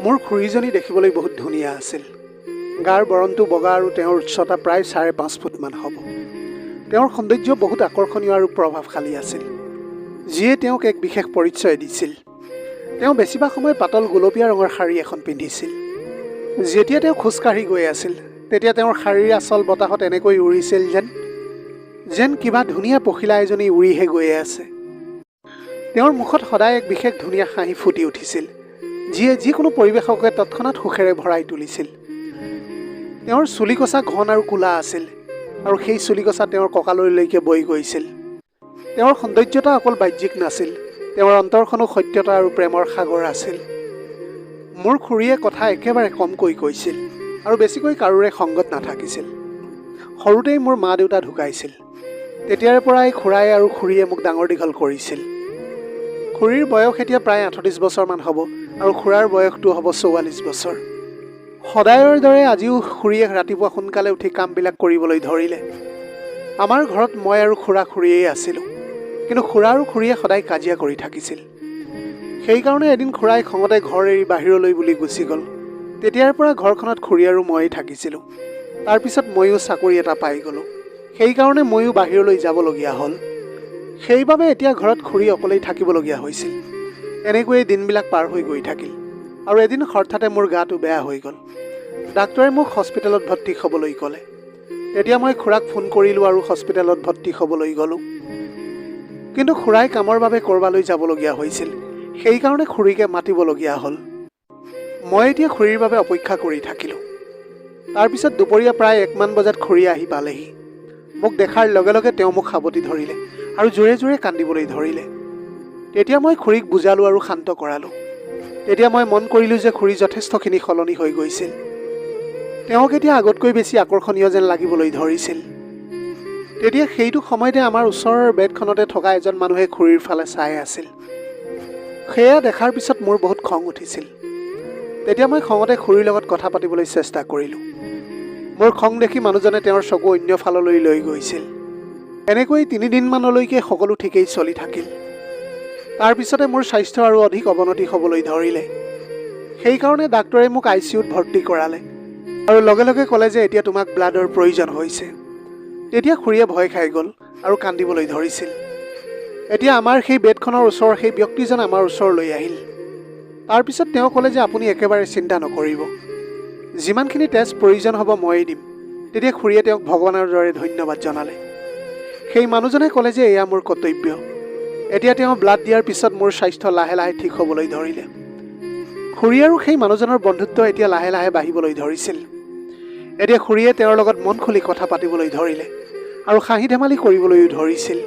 মোৰ খুৰীজনী দেখিবলৈ বহুত ধুনীয়া আছিল। গাৰ বৰণটো বগা আৰু তেওঁৰ উচ্চতা প্ৰায় 5.5 ফুটমান হ'ব। তেওঁৰ সৌন্দৰ্য বহুত আকৰ্ষণীয় আৰু প্ৰভাৱশালী আছিল, যিয়ে তেওঁক এক বিশেষ পৰিচয় দিছিল। তেওঁ বেছিভাগ সময় পাতল গোলপীয়া ৰঙৰ শাৰী এখন পিন্ধিছিল। যেতিয়া তেওঁ খোজকাঢ়ি গৈ আছিল, তেতিয়া তেওঁৰ শাৰীৰ আচল বতাহত এনেকৈ উৰিছিল যেন কিবা ধুনীয়া পখিলা এজনী উৰিহে গৈ আছে। তেওঁৰ মুখত সদায় এক বিশেষ ধুনীয়া হাঁহি ফুটি উঠিছিল, যিয়ে যিকোনো পৰিৱেশকে তৎক্ষণাত সুখেৰে ভৰাই তুলিছিল। তেওঁৰ চুলিকচা ঘন আৰু কোলা আছিল, আৰু সেই চুলিকচা তেওঁৰ কঁকাললৈকে বৈ গৈছিল। তেওঁৰ সৌন্দৰ্যতা অকল বাহ্যিক নাছিল, তেওঁৰ অন্তৰখনো সত্যতা আৰু প্ৰেমৰ সাগৰ আছিল। মোৰ খুৰীয়ে কথা একেবাৰে কমকৈ কৈছিল আৰু বেছিকৈ কাৰোৰে সংগত নাথাকিছিল। সৰুতেই মোৰ মা দেউতা ঢুকাইছিল। তেতিয়াৰে পৰাই খুৰাই আৰু খুৰীয়ে মোক ডাঙৰ দীঘল কৰিছিল। খুৰীৰ বয়স এতিয়া প্ৰায় 38 বছৰমান হ'ব আৰু খুৰাৰ বয়সটো হ'ব 44 বছৰ। সদায়ৰ দৰে আজিও খুৰীয়ে ৰাতিপুৱা সোনকালে উঠি কামবিলাক কৰিবলৈ ধৰিলে। আমাৰ ঘৰত মই আৰু খুৰীয়েই আছিলোঁ, কিন্তু খুৰা আৰু খুৰীয়ে সদায় কাজিয়া কৰি থাকিছিল। সেইকাৰণে এদিন খুৰাই খঙতে ঘৰ এৰি বাহিৰলৈ বুলি গুচি গ'ল। তেতিয়াৰ পৰা ঘৰখনত খুৰী আৰু ময়েই থাকিছিলোঁ। তাৰপিছত ময়ো চাকৰি এটা পাই গ'লোঁ। সেইকাৰণে ময়ো বাহিৰলৈ যাবলগীয়া হ'ল। সেইবাবে এতিয়া ঘৰত খুৰী অকলেই থাকিবলগীয়া হৈছিল। এনেকৈয়ে দিনবিলাক পাৰ হৈ গৈ থাকিল আৰু এদিন হঠাতে মোৰ গাটো বেয়া হৈ গ'ল। ডাক্তৰে মোক হস্পিটেলত ভৰ্তি হ'বলৈ ক'লে। তেতিয়া মই খুৰাক ফোন কৰিলোঁ আৰু হস্পিটেলত ভৰ্তি হ'বলৈ গ'লোঁ। কিন্তু খুৰাই কামৰ বাবে ক'ৰবালৈ যাবলগীয়া হৈছিল। সেইকাৰণে খুৰীকে মাতিবলগীয়া হ'ল। মই এতিয়া খুৰীৰ বাবে অপেক্ষা কৰি থাকিলোঁ। তাৰপিছত দুপৰীয়া প্ৰায় 1 মান বজাত খুৰী আহি পালেহি। মোক দেখাৰ লগে লগে তেওঁ মোক সাৱটি ধৰিলে আৰু জোৰে জোৰে কান্দিবলৈ ধৰিলে। তেতিয়া মই খুৰীক বুজালোঁ আৰু শান্ত কৰালোঁ। তেতিয়া মই মন কৰিলোঁ যে খুৰী যথেষ্টখিনি সলনি হৈ গৈছিল। তেওঁক এতিয়া আগতকৈ বেছি আকৰ্ষণীয় যেন লাগিবলৈ ধৰিছিল। তেতিয়া সেইটো সময়তে আমাৰ ওচৰৰ বেডখনতে থকা এজন মানুহে খুৰীৰ ফালে চাই আছিল। সেয়া দেখাৰ পিছত মোৰ বহুত খং উঠিছিল। তেতিয়া মই খঙতে খুৰীৰ লগত কথা পাতিবলৈ চেষ্টা কৰিলোঁ। মোৰ খং দেখি মানুহজনে তেওঁৰ চকু অন্য ফাললৈ লৈ গৈছিল। এনেকৈ 3 দিনমানলৈকে সকলো ঠিকেই চলি থাকিল। তাৰপিছতে মোৰ স্বাস্থ্য আৰু অধিক অৱনতি হ'বলৈ ধৰিলে। সেইকাৰণে ডাক্তৰে মোক ICUত ভৰ্তি কৰালে আৰু লগে লগে ক'লে যে এতিয়া তোমাক ব্লাডৰ প্ৰয়োজন হৈছে। তেতিয়া খুৰীয়ে ভয় খাই গ'ল আৰু কান্দিবলৈ ধৰিছিল। এতিয়া আমাৰ সেই বেডখনৰ ওচৰৰ সেই ব্যক্তিজন আমাৰ ওচৰলৈ আহিল। তাৰপিছত তেওঁ ক'লে যে আপুনি একেবাৰে চিন্তা নকৰিব, যিমানখিনি টেষ্ট প্ৰয়োজন হ'ব ময়েই দিম। তেতিয়া খুৰীয়ে তেওঁক ভগৱানৰ দৰে ধন্যবাদ জনালে। সেই মানুহজনে ক'লে যে এয়া মোৰ কৰ্তব্য। এতিয়া তেওঁ ব্লাড দিয়াৰ পিছত মোৰ স্বাস্থ্য লাহে লাহে ঠিক হ'বলৈ ধৰিলে। খুৰী আৰু সেই মানুহজনৰ বন্ধুত্ব এতিয়া লাহে লাহে বাঢ়িবলৈ ধৰিছিল। এতিয়া খুৰীয়ে তেওঁৰ লগত মন খুলি কথা পাতিবলৈ ধৰিলে আৰু হাঁহি ধেমালি কৰিবলৈও ধৰিছিল।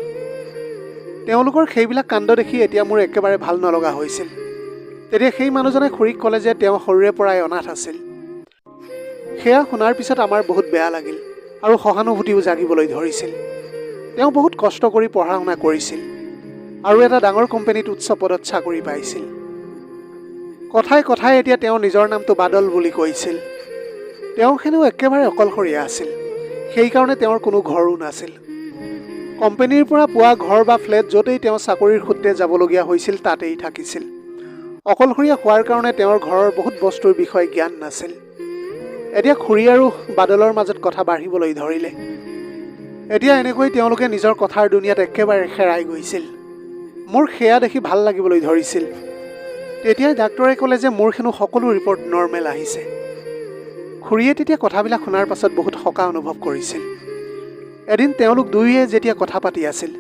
তেওঁলোকৰ সেইবিলাক কাণ্ড দেখি এতিয়া মোৰ একেবাৰে ভাল নলগা হৈছিল। তেতিয়া সেই মানুহজনে খুৰীক ক'লে যে তেওঁ সৰুৰে পৰাই অনাথ আছিল। সেয়া শুনাৰ পিছত আমাৰ বহুত বেয়া লাগিল আৰু সহানুভূতিও জাগিবলৈ ধৰিছিল। তেওঁ বহুত কষ্ট কৰি পঢ়া শুনা কৰিছিল আৰু এটা ডাঙৰ কোম্পানীত উচ্চ পদত চাকৰি পাইছিল। কথাই কথাই এতিয়া তেওঁ নিজৰ নামটো বাদল বুলি কৈছিল। তেওঁ হেনো একেবাৰে অকলশৰীয়া আছিল। সেইকাৰণে তেওঁৰ কোনো ঘৰো নাছিল। কোম্পানীৰ পৰা পোৱা ঘৰ বা ফ্লেট য'তেই তেওঁ চাকৰিৰ সূত্ৰে যাবলগীয়া হৈছিল তাতেই থাকিছিল। অকলশৰীয়া হোৱাৰ কাৰণে তেওঁৰ ঘৰৰ বহুত বস্তুৰ বিষয়ে জ্ঞান নাছিল। এতিয়া খুৰী আৰু বাদলৰ মাজত কথা বাঢ়িবলৈ ধৰিলে। এতিয়া এনেকৈ তেওঁলোকে নিজৰ কথাৰ দুনিয়াত একেবাৰে হেৰাই গৈছিল। মোৰ সেয়া দেখি ভাল লাগিবলৈ ধৰিছিল। তেতিয়াই ডাক্তৰে ক'লে যে মোৰ হেনো সকলো ৰিপৰ্ট নৰ্মেল আহিছে। খুৰীয়ে তেতিয়া কথাবিলাক শুনাৰ পাছত বহুত সকাহ অনুভৱ কৰিছিল। এদিন তেওঁলোক দুয়োয়ে যেতিয়া কথা পাতি আছিল,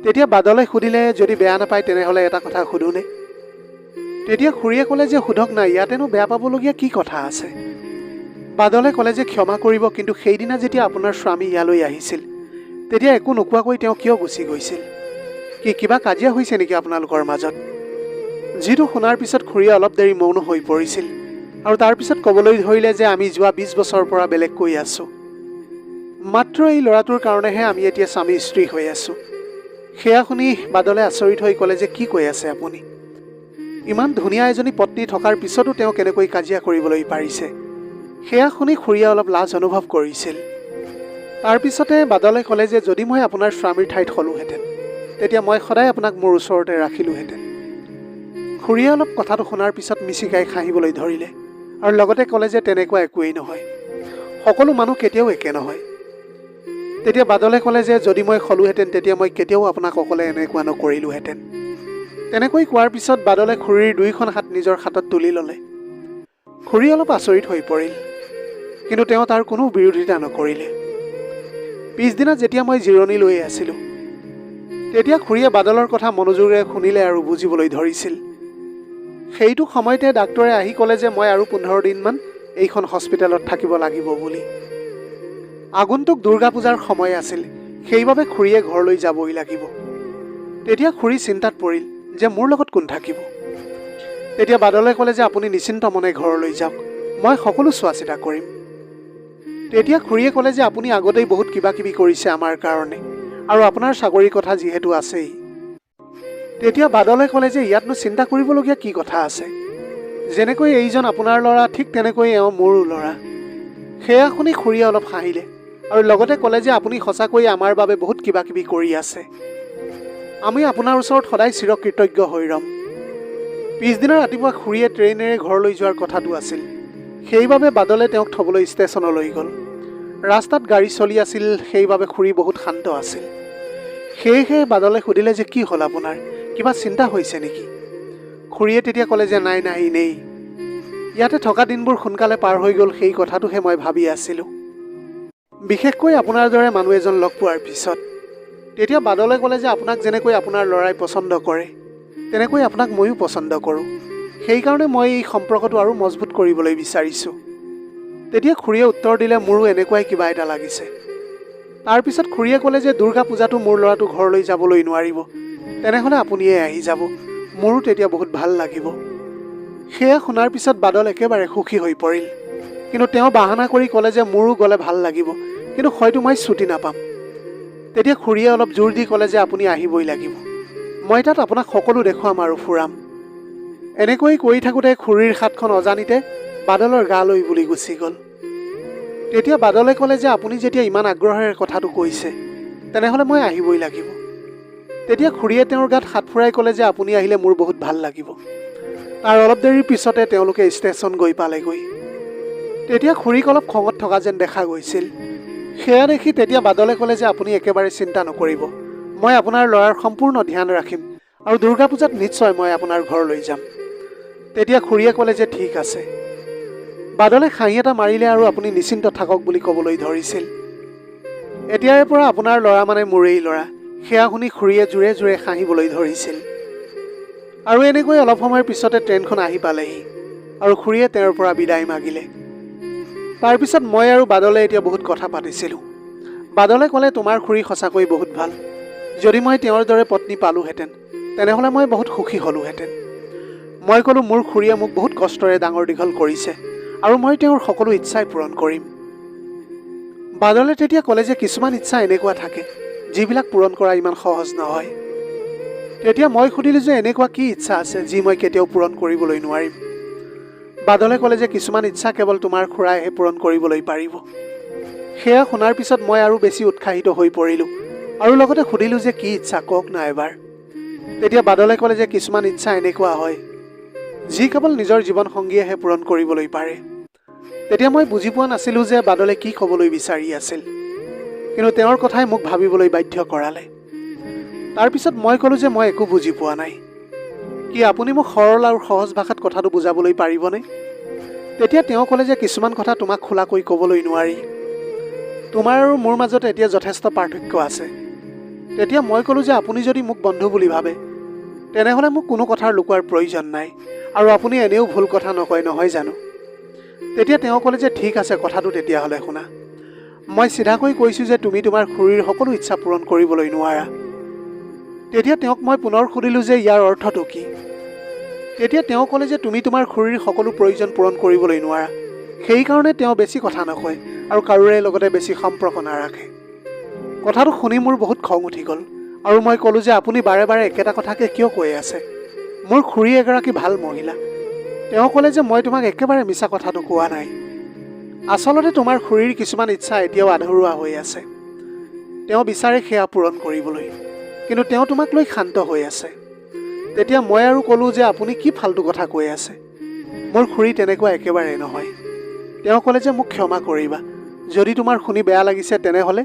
তেতিয়া বাদলে সুধিলে যদি বেয়া নাপায় তেনেহ'লে এটা কথা সোধোনে। তেতিয়া খুৰীয়ে ক'লে যে সোধক না, ইয়াতেনো বেয়া পাবলগীয়া কি কথা আছে। বাদলে ক'লে যে ক্ষমা কৰিব, কিন্তু সেইদিনা যেতিয়া আপোনাৰ স্বামী ইয়ালৈ আহিছিল তেতিয়া একো নোকোৱাকৈ তেওঁ কিয় গুচি গৈছিল? কিবা কাজিয়া হৈছে নেকি আপোনালোকৰ মাজত? যিটো শুনাৰ পিছত খুৰীয়ে অলপ দেৰি মৌন হৈ পৰিছিল আৰু তাৰপিছত ক'বলৈ ধৰিলে যে আমি যোৱা 20 বছৰৰ পৰা বেলেগকৈ আছোঁ। মাত্ৰ এই ল'ৰাটোৰ কাৰণেহে আমি এতিয়া স্বামী স্ত্ৰী হৈ আছোঁ। সেয়া শুনি বাদলে আচৰিত হৈ ক'লে যে কি কৈ আছে আপুনি? ইমান ধুনীয়া এজনী পত্নী থকাৰ পিছতো তেওঁ কেনেকৈ কাজিয়া কৰিবলৈ পাৰিছে? সেয়া শুনি খুৰীয়ে অলপ লাজ অনুভৱ কৰিছিল। তাৰপিছতে বাদলে ক'লে যে যদি মই আপোনাৰ স্বামীৰ ঠাইত হ'লোহেঁতেন তেতিয়া মই সদায় আপোনাক মোৰ ওচৰতে ৰাখিলোহেঁতেন। খুৰীয়ে অলপ কথাটো শুনাৰ পিছত মিচিকাই হাঁহিবলৈ ধৰিলে আৰু লগতে ক'লে যে তেনেকুৱা একোৱেই নহয়, সকলো মানুহ কেতিয়াও একে নহয়। তেতিয়া বাদলে ক'লে যে যদি মই ক'লোহেঁতেন তেতিয়া মই কেতিয়াও আপোনাক অকলে এনেকুৱা নকৰিলোহেঁতেন। তেনেকৈ কোৱাৰ পিছত বাদলে খুৰীৰ দুইখন হাত নিজৰ হাতত তুলি ল'লে। খুৰী অলপ আচৰিত হৈ পৰিল, কিন্তু তেওঁ তাৰ কোনো বিৰোধিতা নকৰিলে। পিছদিনা যেতিয়া মই জিৰণি লৈ আছিলোঁ, তেতিয়া খুৰীয়ে বাদলৰ কথা মনোযোগেৰে শুনিলে আৰু বুজিবলৈ ধৰিছিল। সেইটো সময়তে ডাক্তৰে আহি ক'লে যে মই আৰু 15 দিনমান এইখন হস্পিটেলত থাকিব লাগিব বুলি। আগন্তুক দুৰ্গা পূজাৰ সময় আছিল, সেইবাবে খুৰীয়ে ঘৰলৈ যাবই লাগিব। তেতিয়া খুৰী চিন্তাত পৰিল যে মোৰ লগত কোন থাকিব। তেতিয়া বাদলে ক'লে যে আপুনি নিশ্চিন্ত মনে ঘৰলৈ যাওক, মই সকলো চোৱা চিতা কৰিম। তেতিয়া খুৰীয়ে ক'লে যে আপুনি আগতেই বহুত কিবা কিবি কৰিছে আমাৰ কাৰণে, আৰু আপোনাৰ চাকৰিৰ কথা যিহেতু আছেই। তেতিয়া বাদলে ক'লে যে ইয়াতনো চিন্তা কৰিবলগীয়া কি কথা আছে, যেনেকৈ এইজন আপোনাৰ ল'ৰা ঠিক তেনেকৈ এওঁ মোৰো ল'ৰা। সেয়া শুনি খুৰীয়ে অলপ হাঁহিলে আৰু লগতে ক'লে যে আপুনি সঁচাকৈ আমাৰ বাবে বহুত কিবা কিবি কৰি আছে। আমি আপোনাৰ ওচৰত সদায় চিৰকৃতজ্ঞ হৈ ৰ'ম। পিছদিনা ৰাতিপুৱা খুৰীয়ে ট্ৰেইনেৰে ঘৰলৈ যোৱাৰ কথাটো আছিল, সেইবাবে বাদলে তেওঁক থ'বলৈ ষ্টেচনলৈ গ'ল। ৰাস্তাত গাড়ী চলি আছিল, সেইবাবে খুৰী বহুত শান্ত আছিল। সেয়েহে বাদলে সুধিলে যে কি হ'ল আপোনাৰ, কিবা চিন্তা হৈছে নেকি? খুৰীয়ে তেতিয়া ক'লে যে নাই নাই, এনেই। ইয়াতে থকা দিনবোৰ সোনকালে পাৰ হৈ গ'ল, সেই কথাটোহে মই ভাবি আছিলোঁ, বিশেষকৈ আপোনাৰ দৰে মানুহ এজন লগ পোৱাৰ পিছত। তেতিয়া বাদলে ক'লে যে আপোনাক যেনেকৈ আপোনাৰ ল'ৰাই পচন্দ কৰে, তেনেকৈ আপোনাক ময়ো পচন্দ কৰোঁ। সেইকাৰণে মই এই সম্পৰ্কটো আৰু মজবুত কৰিবলৈ বিচাৰিছোঁ। তেতিয়া খুৰীয়ে উত্তৰ দিলে মোৰো এনেকুৱাই কিবা এটা লাগিছে। তাৰপিছত খুৰীয়ে ক'লে যে দুৰ্গা পূজাটো মোৰ ল'ৰাটো ঘৰলৈ যাবলৈ নোৱাৰিব, তেনেহ'লে আপুনিয়ে আহি যাব, মোৰো তেতিয়া বহুত ভাল লাগিব। সেয়া শুনাৰ পিছত বাদল একেবাৰে সুখী হৈ পৰিল, কিন্তু তেওঁ বাহানা কৰি ক'লে যে মোৰো গ'লে ভাল লাগিব, কিন্তু হয়তো মই ছুটি নাপাম। তেতিয়া খুৰীয়ে অলপ জোৰ দি ক'লে যে আপুনি আহিবই লাগিব, মই তাত আপোনাক সকলো দেখুৱাম আৰু ফুৰাম। এনেকৈ কৈ থাকোঁতে খুৰীৰ হাতখন অজানিতে বাদলৰ গালৈ বুলি গুচি গ'ল। তেতিয়া বাদলে ক'লে যে আপুনি যেতিয়া ইমান আগ্ৰহেৰে কথাটো কৈছে, তেনেহ'লে মই আহিবই লাগিব। তেতিয়া খুৰীয়ে তেওঁৰ গাত হাত ফুৰাই ক'লে যে আপুনি আহিলে মোৰ বহুত ভাল লাগিব। তাৰ অলপ দেৰিৰ পিছতে তেওঁলোকে ষ্টেচন গৈ পালেগৈ। তেতিয়া খুৰীক অলপ খঙত থকা যেন দেখা গৈছিল। সেয়া দেখি তেতিয়া বাদলে ক'লে যে আপুনি একেবাৰে চিন্তা নকৰিব, মই আপোনাৰ ল'ৰাৰ সম্পূৰ্ণ ধ্যান ৰাখিম আৰু দুৰ্গা পূজাত নিশ্চয় মই আপোনাৰ ঘৰলৈ যাম। তেতিয়া খুৰীয়ে ক'লে যে ঠিক আছে। বাদলে হাঁহি এটা মাৰিলে আৰু আপুনি নিশ্চিন্ত থাকক বুলি ক'বলৈ ধৰিছিল। এতিয়াৰে পৰা আপোনাৰ ল'ৰা মানে মোৰেই ল'ৰা। সেয়া শুনি খুৰীয়ে জোৰে জোৰে হাঁহিবলৈ ধৰিছিল। আৰু এনেকৈ অলপ সময়ৰ পিছতে ট্ৰেইনখন আহি পালেহি আৰু খুৰীয়ে তেওঁৰ পৰা বিদায় মাগিলে। তাৰপিছত মই আৰু বাদলে এতিয়া বহুত কথা পাতিছিলোঁ। বাদলে ক'লে তোমাৰ খুৰী সঁচাকৈ বহুত ভাল। যদি মই তেওঁৰ দৰে পত্নী পালোহেঁতেন, তেনেহ'লে মই বহুত সুখী হ'লোহেঁতেন। মই ক'লোঁ মোৰ খুৰীয়ে মোক বহুত কষ্টৰে ডাঙৰ দীঘল কৰিছে আৰু মই তেওঁৰ সকলো ইচ্ছাই পূৰণ কৰিম। বাদলে তেতিয়া ক'লে যে কিছুমান ইচ্ছা এনেকুৱা থাকে, যিবিলাক পূৰণ কৰা ইমান সহজ নহয়। তেতিয়া মই সুধিলোঁ যে এনেকুৱা কি ইচ্ছা আছে যি মই কেতিয়াও পূৰণ কৰিবলৈ নোৱাৰিম। বাদলে ক'লে যে কিছুমান ইচ্ছা কেৱল তোমাৰ খুৰাইহে পূৰণ কৰিবলৈ পাৰিব। সেয়া শুনাৰ পিছত মই আৰু বেছি উৎসাহিত হৈ পৰিলোঁ আৰু লগতে সুধিলোঁ যে কি ইচ্ছা কওক না এবাৰ। তেতিয়া বাদলে ক'লে যে কিছুমান ইচ্ছা এনেকুৱা হয়, যি কেৱল নিজৰ জীৱন সংগীয়েহে পূৰণ কৰিবলৈ পাৰে। তেতিয়া মই বুজি পোৱা নাছিলোঁ যে বাদলে কি ক'বলৈ বিচাৰি আছিল, কিন্তু তেওঁৰ কথাই মোক ভাবিবলৈ বাধ্য কৰালে। তাৰপিছত মই ক'লোঁ যে মই একো বুজি পোৱা নাই, কি আপুনি মোক সৰল আৰু সহজ ভাষাত কথাটো বুজাবলৈ পাৰিবনে? তেতিয়া তেওঁ ক'লে যে কিছুমান কথা তোমাক খোলাকৈ ক'বলৈ নোৱাৰি, তোমাৰ আৰু মোৰ মাজত এতিয়া যথেষ্ট পাৰ্থক্য আছে। তেতিয়া মই ক'লোঁ যে আপুনি যদি মোক বন্ধু বুলি ভাবে, তেনেহ'লে মোক কোনো কথাৰ লুকুৱাৰ প্ৰয়োজন নাই, আৰু আপুনি এনেও ভুল কথা নকয় নহয় জানো? তেতিয়া তেওঁ ক'লে যে ঠিক আছে, কথাটো তেতিয়াহ'লে শুনা। মই চিধাকৈ কৈছোঁ যে তুমি তোমাৰ খুৰীৰ সকলো ইচ্ছা পূৰণ কৰিবলৈ নোৱাৰা। তেতিয়া তেওঁক মই পুনৰ সুধিলোঁ যে ইয়াৰ অৰ্থটো কি? তেতিয়া তেওঁ ক'লে যে তুমি তোমাৰ খুৰীৰ সকলো প্ৰয়োজন পূৰণ কৰিবলৈ নোৱাৰা, সেইকাৰণে তেওঁ বেছি কথা নকয় আৰু কাৰোৰে লগতে বেছি সম্পৰ্ক নাৰাখে। কথাটো শুনি মোৰ বহুত খং উঠি গ'ল আৰু মই ক'লোঁ যে আপুনি বাৰে বাৰে একেটা কথাকে কিয় কৈ আছে? মোৰ খুৰী এগৰাকী ভাল মহিলা। তেওঁ ক'লে যে মই তোমাক একেবাৰে মিছা কথাটো কোৱা নাই। আচলতে তোমাৰ খুৰীৰ কিছুমান ইচ্ছা এতিয়াও আধৰুৱা হৈ আছে। তেওঁ বিচাৰে সেয়া পূৰণ কৰিবলৈ, কিন্তু তেওঁ তোমাক লৈ শান্ত হৈ আছে। তেতিয়া মই আৰু ক'লোঁ যে আপুনি কি ফাল্টু কথা কৈ আছে, মোৰ খুৰী তেনেকুৱা একেবাৰে নহয়। তেওঁ ক'লে যে মোক ক্ষমা কৰিবা, যদি তোমাৰ শুনি বেয়া লাগিছে তেনেহ'লে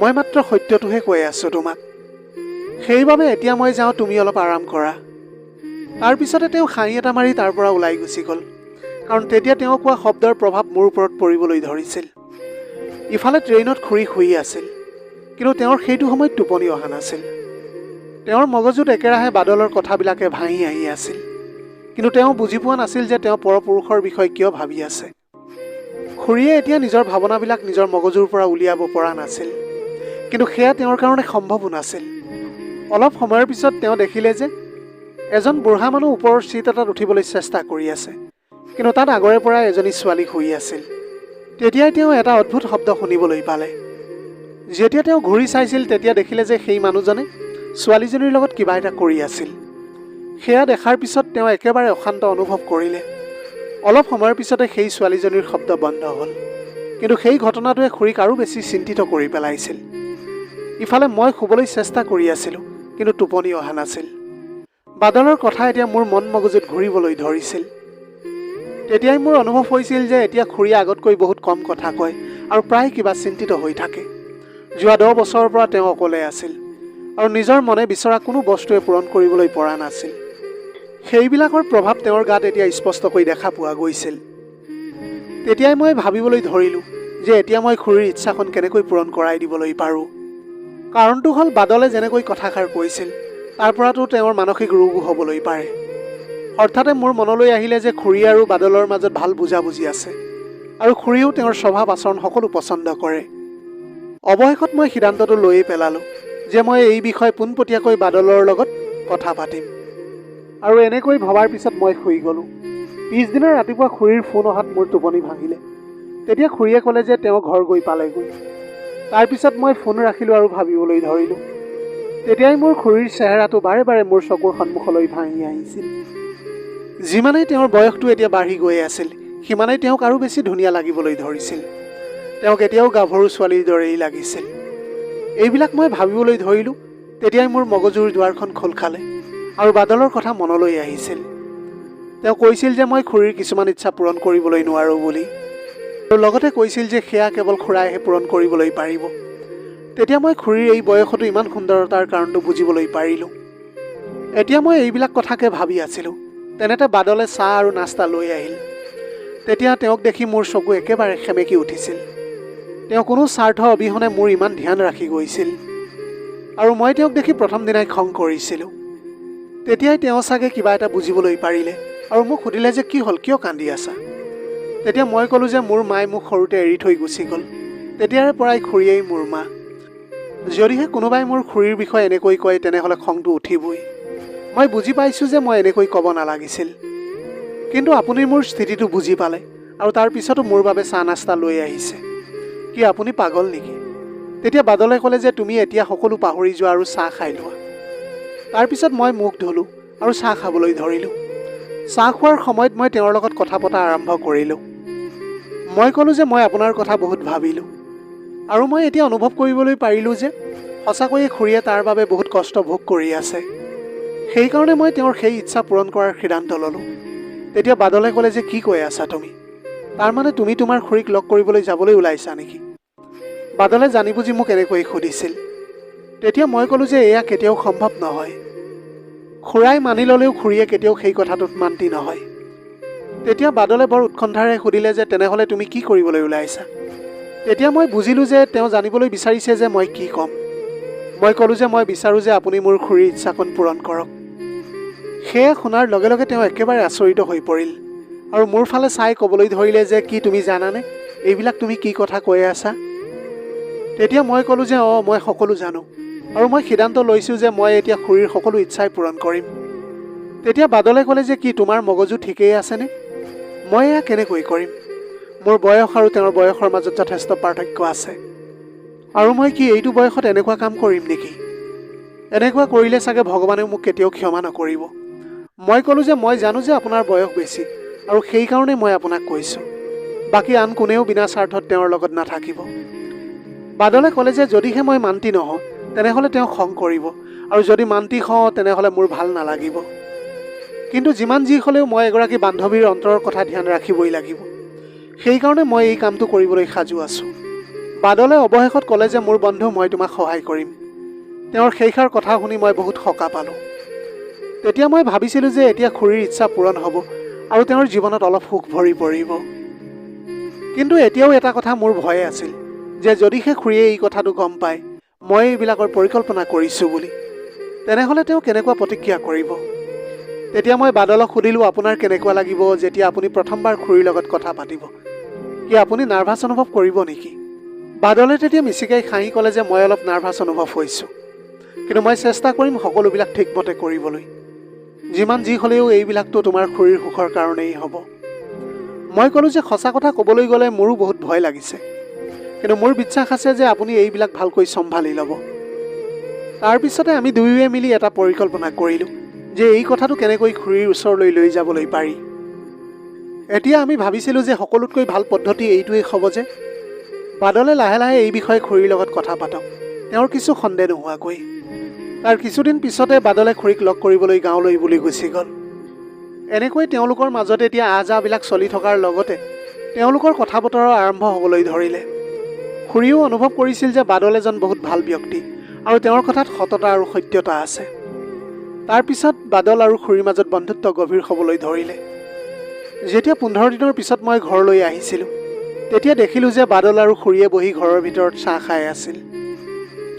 মই মাত্ৰ সত্যটোহে কৈ আছোঁ তোমাক। সেইবাবে এতিয়া মই যাওঁ, তুমি অলপ আৰাম কৰা। তাৰপিছতে তেওঁ হাঁহি এটা মাৰি তাৰ পৰা ওলাই গুচি গ'ল, কাৰণ তেতিয়া তেওঁ কোৱা শব্দৰ প্ৰভাৱ মোৰ ওপৰত পৰিবলৈ ধৰিছিল। ইফালে ট্ৰেইনত খুৰী শুই আছিল, কিন্তু তেওঁৰ সেইটো সময়ত টোপনি অহা নাছিল। তেওঁৰ মগজুত একেৰাহে বাদলৰ কথাবিলাকে ভাহি আহি আছিল, কিন্তু তেওঁ বুজি পোৱা নাছিল যে তেওঁ পৰপুৰুষৰ বিষয়ে কিয় ভাবি আছে। খুৰীয়ে এতিয়া নিজৰ ভাৱনাবিলাক নিজৰ মগজুৰ পৰা উলিয়াব পৰা নাছিল, কিন্তু সেয়া তেওঁৰ কাৰণে সম্ভৱো নাছিল। অলপ সময়ৰ পিছত তেওঁ দেখিলে যে এজন বুঢ়া মানুহ ওপৰৰ চিট এটাত উঠিবলৈ চেষ্টা কৰি আছে, কিন্তু তাত আগৰে পৰা এজনী ছোৱালী শুই আছিল। তেতিয়াই তেওঁ এটা অদ্ভুত শব্দ শুনিবলৈ পালে। যেতিয়া তেওঁ ঘূৰি চাইছিল তেতিয়া দেখিলে যে সেই মানুহজনে ছোৱালীজনীৰ লগত কিবা এটা কৰি আছিল। সেয়া দেখাৰ পিছত তেওঁ একেবাৰে অশান্ত অনুভৱ কৰিলে। অলপ সময়ৰ পিছতে সেই ছোৱালীজনীৰ শব্দ বন্ধ হ'ল, কিন্তু সেই ঘটনাটোৱে খুৰীক আৰু বেছি চিন্তিত কৰি পেলাইছিল। ইফালে মই শুবলৈ চেষ্টা কৰি আছিলোঁ, কিন্তু টোপনি অহা নাছিল। বাদলৰ কথা এতিয়া মোৰ মন মগজুত ঘূৰিবলৈ ধৰিছিল। তেতিয়াই মোৰ অনুভৱ হৈছিল যে এতিয়া খুৰীয়ে আগতকৈ বহুত কম কথা কয় আৰু প্ৰায় কিবা চিন্তিত হৈ থাকে। যোৱা 10 বছৰৰ পৰা তেওঁ অকলে আছিল আৰু নিজৰ মনে বিচৰা কোনো বস্তুৱে পূৰণ কৰিবলৈ পৰা নাছিল। সেইবিলাকৰ প্ৰভাৱ তেওঁৰ গাত এতিয়া স্পষ্টকৈ দেখা পোৱা গৈছিল। তেতিয়াই মই ভাবিবলৈ ধৰিলোঁ যে এতিয়া মই খুৰীৰ ইচ্ছাখন কেনেকৈ পূৰণ কৰাই দিবলৈ পাৰোঁ। কাৰণটো হ'ল বাদলে যেনেকৈ কথাষাৰ কৈছিল তাৰ পৰাতো তেওঁৰ মানসিক ৰোগো হ'বলৈ পাৰে। হঠাতে মোৰ মনলৈ আহিলে যে খুৰী আৰু বাদলৰ মাজত ভাল বুজাবুজি আছে আৰু খুৰীয়েও তেওঁৰ স্বভাৱ আচৰণ সকলো পচন্দ কৰে। অৱশেষত মই সিদ্ধান্তটো লৈয়ে পেলালোঁ যে মই এই বিষয়ে পোনপটীয়াকৈ বাদলৰ লগত কথা পাতিম। আৰু এনেকৈ ভবাৰ পিছত মই শুই গ'লোঁ। পিছদিনা ৰাতিপুৱা খুৰীৰ ফোন অহাত মোৰ টোপনি ভাঙিলে। তেতিয়া খুৰীয়ে ক'লে যে তেওঁ ঘৰ গৈ পালেগৈ। তাৰপিছত মই ফোন ৰাখিলোঁ আৰু ভাবিবলৈ ধৰিলোঁ। তেতিয়াই মোৰ খুৰীৰ চেহেৰাটো বাৰে বাৰে মোৰ চকুৰ সন্মুখলৈ ভাঙি আহিছিল। যিমানেই তেওঁৰ বয়সটো এতিয়া বাঢ়ি গৈ আছিল, সিমানেই তেওঁক আৰু বেছি ধুনীয়া লাগিবলৈ ধৰিছিল। তেওঁক এতিয়াও গাভৰু ছোৱালীৰ দৰেই লাগিছিল। এইবিলাক মই ভাবিবলৈ ধৰিলোঁ। তেতিয়াই মোৰ মগজুৰ দুৱাৰখন খোল খালে আৰু বাদলৰ কথা মনলৈ আহিছিল। তেওঁ কৈছিল যে মই খুৰীৰ কিছুমান ইচ্ছা পূৰণ কৰিবলৈ নোৱাৰোঁ বুলি, আৰু লগতে কৈছিল যে সেয়া কেৱল খুৰাইহে পূৰণ কৰিবলৈ পাৰিব। তেতিয়া মই খুৰীৰ এই বয়সতো ইমান সুন্দৰতাৰ কাৰণটো বুজিবলৈ পাৰিলোঁ। এতিয়া মই এইবিলাক কথাকে ভাবি আছিলোঁ, তেনেতে বাদলে চাহ আৰু নাস্তা লৈ আহিল। তেতিয়া তেওঁক দেখি মোৰ চকু একেবাৰে সেমেকি উঠিছিল। তেওঁ কোনো স্বাৰ্থ অবিহনে মোৰ ইমান ধ্যান ৰাখি গৈছিল, আৰু মই তেওঁক দেখি প্ৰথম দিনাই খং কৰিছিলোঁ। তেতিয়াই তেওঁ চাগে কিবা এটা বুজিবলৈ পাৰিলে আৰু মোক সুধিলে যে কি হ'ল, কিয় কান্দি আছা? তেতিয়া মই ক'লোঁ যে মোৰ মায়ে মোক সৰুতে এৰি থৈ গুচি গ'ল। তেতিয়াৰে পৰাই খুৰীয়েই মোৰ মা। যদিহে কোনোবাই মোৰ খুৰীৰ বিষয়ে এনেকৈ কয় তেনেহ'লে খংটো উঠিবই। মই বুজি পাইছোঁ যে মই এনেকৈ ক'ব নালাগিছিল, কিন্তু আপুনি মোৰ স্থিতিটো বুজি পালে আৰু তাৰ পিছতো মোৰ বাবে চাহ নাস্তা লৈ আহিছে। কি আপুনি পাগল নেকি? তেতিয়া বাদলে ক'লে যে তুমি এতিয়া সকলো পাহৰি যোৱা আৰু চাহ খাই লোৱা। তাৰপিছত মই মুখ ধুলোঁ আৰু চাহ খাবলৈ ধৰিলোঁ। চাহ খোৱাৰ সময়ত মই তেওঁৰ লগত কথা পতা আৰম্ভ কৰিলোঁ। মই ক'লোঁ যে মই আপোনাৰ কথা বহুত ভাবিলোঁ, আৰু মই এতিয়া অনুভৱ কৰিবলৈ পাৰিলোঁ যে সঁচাকৈয়ে খুৰীয়ে তাৰ বাবে বহুত কষ্ট ভোগ কৰি আছে। সেইকাৰণে মই তেওঁৰ সেই ইচ্ছা পূৰণ কৰাৰ সিদ্ধান্ত ল'লোঁ। তেতিয়া বাদলে ক'লে যে কি কৈ আছা তুমি? তাৰমানে তুমি তোমাৰ খুৰীক লগ কৰিবলৈ যাবলৈ ওলাইছা নেকি? বাদলে জানি বুজি মোক এনেকৈ সুধিছিল। তেতিয়া মই ক'লোঁ যে এয়া কেতিয়াও সম্ভৱ নহয়। খুৰাই মানি ল'লেও খুৰীয়ে কেতিয়াও সেই কথাটোত মান্তি নহয়। তেতিয়া বাদলে বৰ উৎকণ্ঠাৰে সুধিলে যে তেনেহ'লে তুমি কি কৰিবলৈ ওলাইছা? তেতিয়া মই বুজিলোঁ যে তেওঁ জানিবলৈ বিচাৰিছে যে মই কি ক'ম। মই ক'লোঁ যে মই বিচাৰোঁ যে আপুনি মোৰ খুৰীৰ ইচ্ছাকণ পূৰণ কৰক। সেয়া শুনাৰ লগে লগে তেওঁ একেবাৰে আচৰিত হৈ পৰিল আৰু মোৰ ফালে চাই ক'বলৈ ধৰিলে যে কি তুমি জানানে এইবিলাক তুমি কি কথা কৈ আছা? তেতিয়া মই ক'লোঁ যে মই সকলো জানো, আৰু মই সিদ্ধান্ত লৈছোঁ যে মই এতিয়া খুৰীৰ সকলো ইচ্ছাই পূৰণ কৰিম। তেতিয়া বাদলে ক'লে যে কি তোমাৰ মগজু ঠিকেই আছেনে? মই এয়া কেনেকৈ কৰিম? মোৰ বয়স আৰু তেওঁৰ বয়সৰ মাজত যথেষ্ট পাৰ্থক্য আছে, আৰু মই কি এইটো বয়সত এনেকুৱা কাম কৰিম নেকি? এনেকুৱা কৰিলে চাগে ভগৱানেও মোক কেতিয়াও ক্ষমা নকৰিব। মই ক'লোঁ যে মই জানো যে আপোনাৰ বয়স বেছি, আৰু সেইকাৰণে মই আপোনাক কৈছোঁ। বাকী আন কোনেও বিনা স্বাৰ্থত তেওঁৰ লগত নাথাকিব। বাদলে ক'লে যে যদিহে মই মান্তি নহওঁ তেনেহ'লে তেওঁ খং কৰিব আৰু যদি মান্তি হওঁ তেনেহ'লে মোৰ ভাল নালাগিব। কিন্তু যিমান যি হ'লেও মই এগৰাকী বান্ধৱীৰ অন্তৰৰ কথা ধ্যান ৰাখিবই লাগিব। সেইকাৰণে মই এই কামটো কৰিবলৈ সাজু আছোঁ। বাদলে অৱশেষত ক'লে যে মোৰ বন্ধু, মই তোমাক সহায় কৰিম। তেওঁৰ সেইষাৰ কথা শুনি মই বহুত সকাহ পালোঁ। তেতিয়া মই ভাবিছিলোঁ যে এতিয়া খুৰীৰ ইচ্ছা পূৰণ হ'ব আৰু তেওঁৰ জীৱনত অলপ সুখ ভৰি পৰিব। কিন্তু এতিয়াও এটা কথা মোৰ ভয় আছিল যে যদিহে খুৰীয়ে এই কথাটো গম পায় মই এইবিলাকৰ পৰিকল্পনা কৰিছোঁ বুলি, তেনেহ'লে তেওঁ কেনেকুৱা প্ৰতিক্ৰিয়া কৰিব। তেতিয়া মই বাদলক সুধিলোঁ, আপোনাৰ কেনেকুৱা লাগিব যেতিয়া আপুনি প্ৰথমবাৰ খুৰীৰ লগত কথা পাতিব? কি আপুনি নাৰ্ভাছ অনুভৱ কৰিব নেকি? বাদলে তেতিয়া মিচিকাই হাঁহি ক'লে যে মই অলপ নাৰ্ভাছ অনুভৱ হৈছোঁ, কিন্তু মই চেষ্টা কৰিম সকলোবিলাক ঠিকমতে কৰিবলৈ। যিমান যি হ'লেও এইবিলাকতো তোমাৰ খুৰীৰ সুখৰ কাৰণেই হ'ব। মই ক'লোঁ যে সঁচা কথা ক'বলৈ গ'লে মোৰো বহুত ভয় লাগিছে, কিন্তু মোৰ বিশ্বাস আছে যে আপুনি এইবিলাক ভালকৈ চম্ভালি ল'ব। তাৰপিছতে আমি দুয়োৱে মিলি এটা পৰিকল্পনা কৰিলোঁ যে এই কথাটো কেনেকৈ খুৰীৰ ওচৰলৈ লৈ যাবলৈ পাৰি। এতিয়া আমি ভাবিছিলোঁ যে সকলোতকৈ ভাল পদ্ধতি এইটোৱেই হ'ব যে বাদলে লাহে লাহে এই বিষয়ে খুৰীৰ লগত কথা পাতক, তেওঁৰ কিছু সন্দেহ নোহোৱাকৈ। তাৰ কিছুদিন পিছতে বাদলে খুৰীক লগ কৰিবলৈ গাঁৱলৈ বুলি গুচি গ'ল। এনেকৈ তেওঁলোকৰ মাজত এতিয়া আহ যাহবিলাক চলি থকাৰ লগতে তেওঁলোকৰ কথা বতৰা আৰম্ভ হ'বলৈ ধৰিলে। খুৰীয়েও অনুভৱ কৰিছিল যে বাদল এজন বহুত ভাল ব্যক্তি আৰু তেওঁৰ কথাত সততা আৰু সত্যতা আছে। তাৰপিছত বাদল আৰু খুৰীৰ মাজত বন্ধুত্ব গভীৰ হ'বলৈ ধৰিলে। যেতিয়া 15 দিনৰ পিছত মই ঘৰলৈ আহিছিলোঁ, তেতিয়া দেখিলোঁ যে বাদল আৰু খুৰীয়ে বহি ঘৰৰ ভিতৰত চাহ খাই আছিল।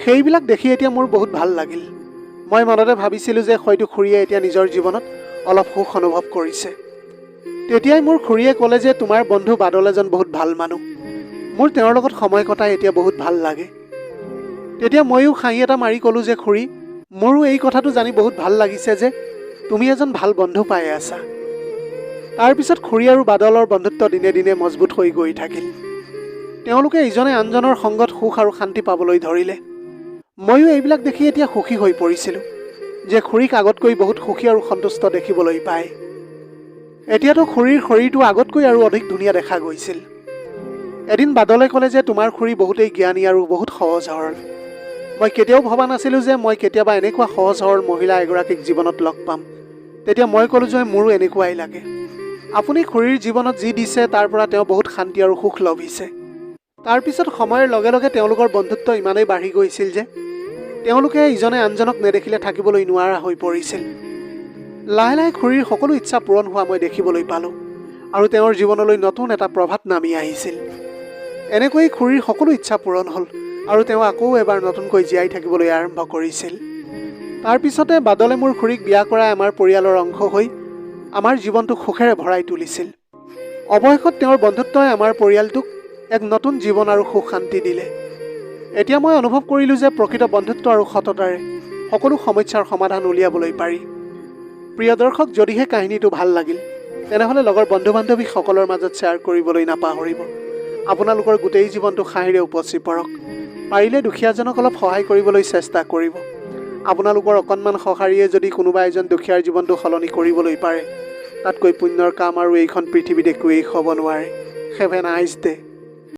সেইবিলাক দেখি এতিয়া মোৰ বহুত ভাল লাগিল। মই মনতে ভাবিছিলোঁ যে হয়তো খুৰীয়ে এতিয়া নিজৰ জীৱনত অলপ সুখ অনুভৱ কৰিছে। তেতিয়াই মোৰ খুৰীয়ে ক'লে যে তোমাৰ বন্ধু বাদল এজন বহুত ভাল মানুহ, মোৰ তেওঁৰ লগত সময় কটাই এতিয়া বহুত ভাল লাগে। তেতিয়া ময়ো হাঁহি এটা মাৰি ক'লোঁ যে খুৰী, মোৰো এই কথাটো জানি বহুত ভাল লাগিছে যে তুমি এজন ভাল বন্ধু পাই আছা। তাৰপিছত খুৰী আৰু বাদলৰ বন্ধুত্ব দিনে দিনে মজবুত হৈ গৈ থাকিল। তেওঁলোকে ইজনে আনজনৰ সংগত সুখ আৰু শান্তি পাবলৈ ধৰিলে। ময়ো এইবিলাক দেখি এতিয়া সুখী হৈ পৰিছিলোঁ যে খুৰীক আগতকৈ বহুত সুখী আৰু সন্তুষ্ট দেখিবলৈ পায়। এতিয়াতো খুৰীৰ শৰীৰটো আগতকৈ আৰু অধিক ধুনীয়া দেখা গৈছিল। এদিন বাদলে ক'লে যে তোমাৰ খুৰী বহুতেই জ্ঞানী আৰু বহুত সহজ সৰল। মই কেতিয়াও ভবা নাছিলোঁ যে মই কেতিয়াবা এনেকুৱা সহজ সৰল মহিলা এগৰাকীক জীৱনত লগ পাম। তেতিয়া মই ক'লোঁ যে মোৰো এনেকুৱাই লাগে। আপুনি খুৰীৰ জীৱনত যি দিছে তাৰ পৰা তেওঁ বহুত শান্তি আৰু সুখ লভিছে। তাৰপিছত সময়ৰ লগে লগে তেওঁলোকৰ বন্ধুত্ব ইমানেই বাঢ়ি গৈছিল যে তেওঁলোকে ইজনে আনজনক নেদেখিলে থাকিবলৈ নোৱাৰা হৈ পৰিছিল। লাহে লাহে খুৰীৰ সকলো ইচ্ছা পূৰণ হোৱা মই দেখিবলৈ পালোঁ আৰু তেওঁৰ জীৱনলৈ নতুন এটা প্ৰভাত নামি আহিছিল। এনেকৈয়ে খুৰীৰ সকলো ইচ্ছা পূৰণ হ'ল আৰু তেওঁ আকৌ এবাৰ নতুনকৈ জীয়াই থাকিবলৈ আৰম্ভ কৰিছিল। তাৰপিছতে বাদলে মোৰ খুৰীক বিয়া কৰাই আমাৰ পৰিয়ালৰ অংশ হৈ আমাৰ জীৱনটোক সুখেৰে ভৰাই তুলিছিল। অৱশেষত তেওঁৰ বন্ধুত্বই আমাৰ পৰিয়ালটোক এক নতুন জীৱন আৰু সুখ শান্তি দিলে। এতিয়া মই অনুভৱ কৰিলোঁ যে প্ৰকৃত বন্ধুত্ব আৰু সততাৰে সকলো সমস্যাৰ সমাধান উলিয়াবলৈ পাৰি। প্ৰিয় দৰ্শক, যদিহে কাহিনীটো ভাল লাগিল তেনেহ'লে লগৰ বন্ধু বান্ধৱীসকলৰ মাজত শ্বেয়াৰ কৰিবলৈ নাপাহৰিব। আপোনালোকৰ গোটেই জীৱনটো হাঁহিৰে উপচি পৰক। পাৰিলে দুখীয়াজনক অলপ সহায় কৰিবলৈ চেষ্টা কৰিব। আপোনালোকৰ অকণমান সঁহাৰিয়ে যদি কোনোবা এজন দুখীয়াৰ জীৱনটো সলনি কৰিবলৈ পাৰে, তাতকৈ পুণ্যৰ কাম আৰু এইখন পৃথিৱীত একোৱেই হ'ব নোৱাৰে। Have a nice day.